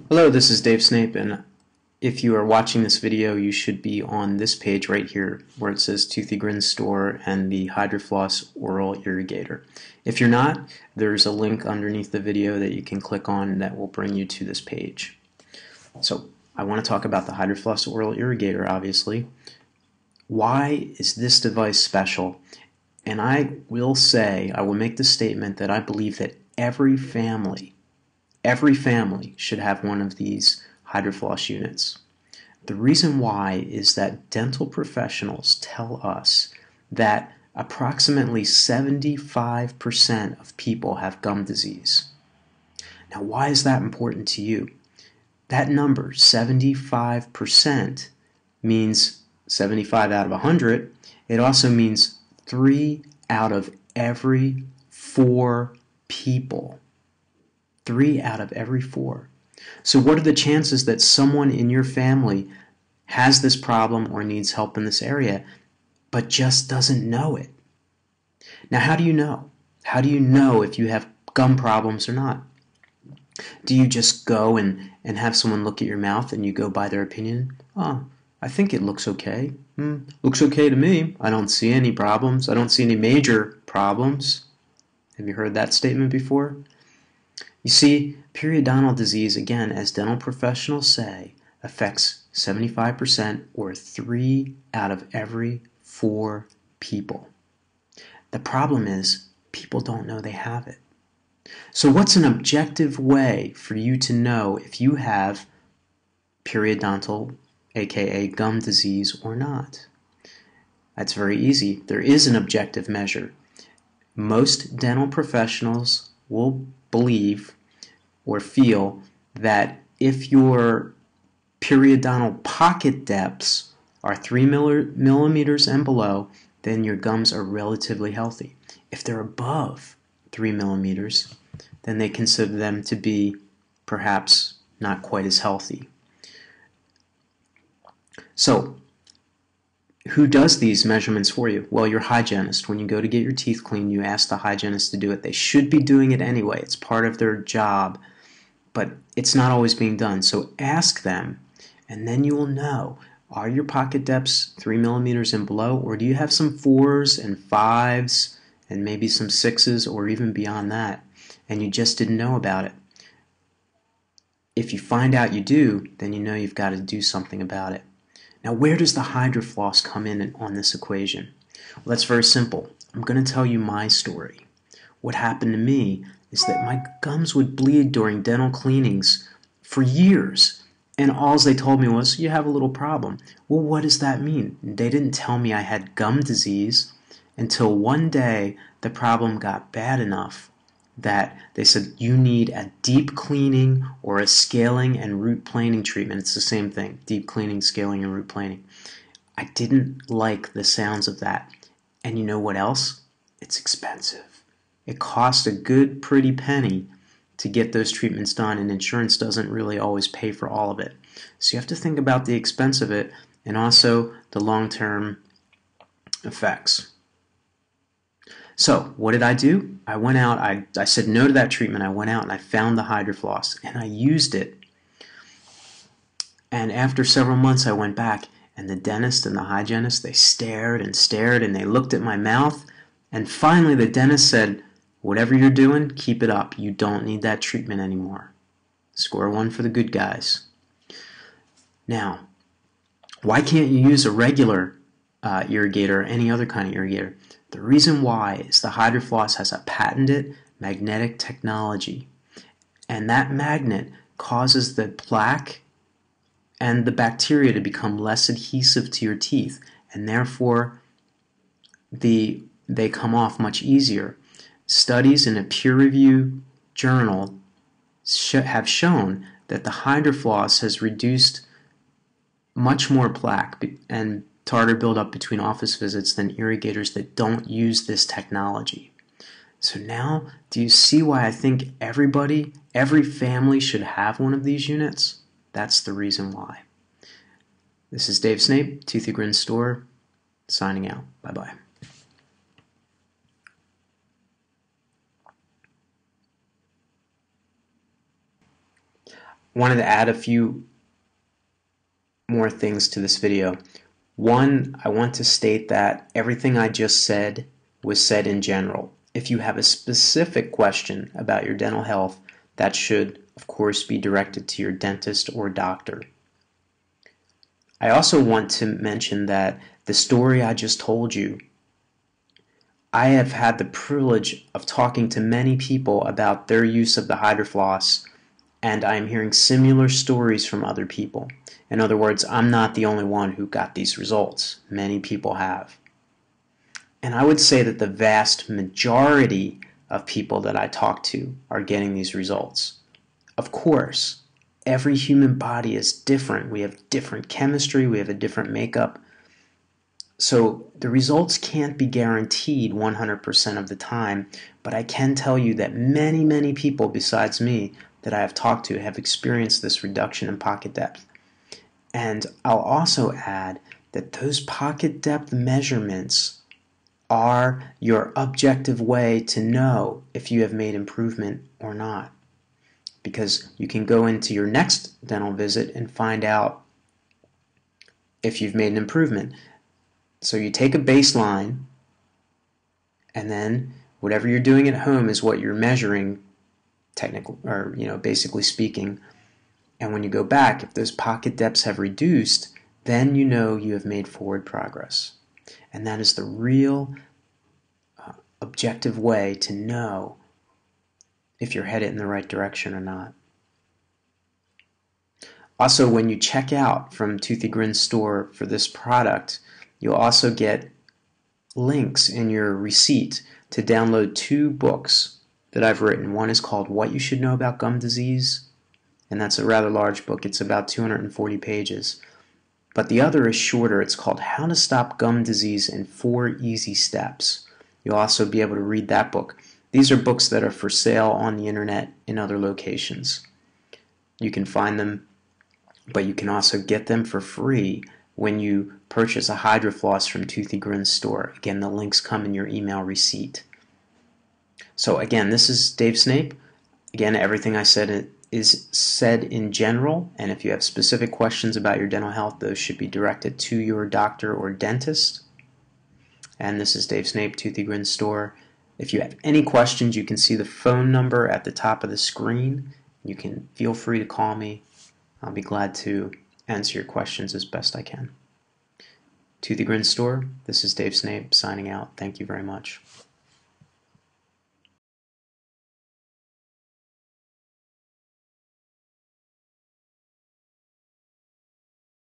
Hello, this is Dave Snape, and if you are watching this video, you should be on this page right here where it says Toothy Grin Store and the Hydrofloss Oral Irrigator. If you're not, there's a link underneath the video that you can click on that will bring you to this page. So I want to talk about the Hydrofloss Oral Irrigator, obviously. Why is this device special? And I will make the statement that I believe that every family should have one of these Hydrofloss units. The reason why is that dental professionals tell us that approximately 75% of people have gum disease. Now, why is that important to you? That number, 75%, means 75 out of 100. It also means 3 out of every 4 people. 3 out of every 4. So what are the chances that someone in your family has this problem or needs help in this area but just doesn't know it? Now, how do you know? How do you know if you have gum problems or not? Do you just go and have someone look at your mouth and you go by their opinion? Oh, I think it looks okay. Looks okay to me. I don't see any problems. I don't see any major problems. Have you heard that statement before? You see, periodontal disease, again, as dental professionals say, affects 75% or 3 out of every 4 people. The problem is people don't know they have it. So what's an objective way for you to know if you have periodontal, aka gum disease, or not? That's very easy. There is an objective measure. Most dental professionals will believe or feel that if your periodontal pocket depths are 3 millimeters and below, then your gums are relatively healthy. If they're above 3 millimeters, then they consider them to be perhaps not quite as healthy. So, who does these measurements for you? Well, your hygienist. When you go to get your teeth cleaned, you ask the hygienist to do it. They should be doing it anyway. It's part of their job, but it's not always being done. So ask them, and then you will know, are your pocket depths 3 millimeters and below, or do you have some 4s and 5s and maybe some 6s or even beyond that, and you just didn't know about it? If you find out you do, then you know you've got to do something about it. Now, where does the Hydrofloss come in on this equation? Well, that's very simple. I'm going to tell you my story. What happened to me is that my gums would bleed during dental cleanings for years, and all they told me was, you have a little problem. Well, what does that mean? They didn't tell me I had gum disease until one day the problem got bad enough that they said, you need a deep cleaning or a scaling and root planing treatment. It's the same thing, deep cleaning, scaling, and root planing. I didn't like the sounds of that. And you know what else? It's expensive. It costs a good pretty penny to get those treatments done, and insurance doesn't really always pay for all of it. So you have to think about the expense of it and also the long-term effects. So what did I do? I went out, I said no to that treatment. I went out and I found the Hydrofloss and I used it. And after several months I went back, and the dentist and the hygienist, they stared and stared and they looked at my mouth, and finally the dentist said, whatever you're doing, keep it up. You don't need that treatment anymore. Score 1 for the good guys. Now, why can't you use a regular irrigator or any other kind of irrigator? The reason why is the Hydrofloss has a patented magnetic technology, and that magnet causes the plaque and the bacteria to become less adhesive to your teeth, and therefore they come off much easier. Studies in a peer-reviewed journal have shown that the Hydrofloss has reduced much more plaque and tartar buildup between office visits than irrigators that don't use this technology. So now, do you see why I think every family should have one of these units? That's the reason why. This is Dave Snape, Toothy Grin Store, signing out. Bye-bye. wanted to add a few more things to this video. One, I want to state that everything I just said was said in general. If you have a specific question about your dental health, that should, of course, be directed to your dentist or doctor. I also want to mention that the story I just told you, I have had the privilege of talking to many people about their use of the HydroFloss, and I'm hearing similar stories from other people. In other words, I'm not the only one who got these results. Many people have. And I would say that the vast majority of people that I talk to are getting these results. Of course, every human body is different. We have different chemistry, we have a different makeup. So the results can't be guaranteed 100% of the time, but I can tell you that many people besides me that I have talked to have experienced this reduction in pocket depth. And I'll also add that those pocket depth measurements are your objective way to know if you have made improvement or not. Because you can go into your next dental visit and find out if you've made an improvement. So you take a baseline, and then whatever you're doing at home is what you're measuring, basically speaking. And when you go back, if those pocket depths have reduced, then you know you have made forward progress. And that is the real objective way to know if you're headed in the right direction or not. Also, when you check out from Toothy Grin's store for this product, you'll also get links in your receipt to download 2 books that I've written. One is called What You Should Know About Gum Disease, and that's a rather large book. It's about 240 pages. But the other is shorter. It's called How to Stop Gum Disease in 4 Easy Steps. You'll also be able to read that book. These are books that are for sale on the internet in other locations. You can find them, but you can also get them for free when you purchase a HydroFloss from Toothy Grin's store. Again, the links come in your email receipt. So again, this is Dave Snape. Again, everything I said is said in general, and if you have specific questions about your dental health, those should be directed to your doctor or dentist. And this is Dave Snape, Toothy Grin's store. If you have any questions, you can see the phone number at the top of the screen. You can feel free to call me. I'll be glad to answer your questions as best I can. Toothy Grin's store, this is Dave Snape signing out. Thank you very much.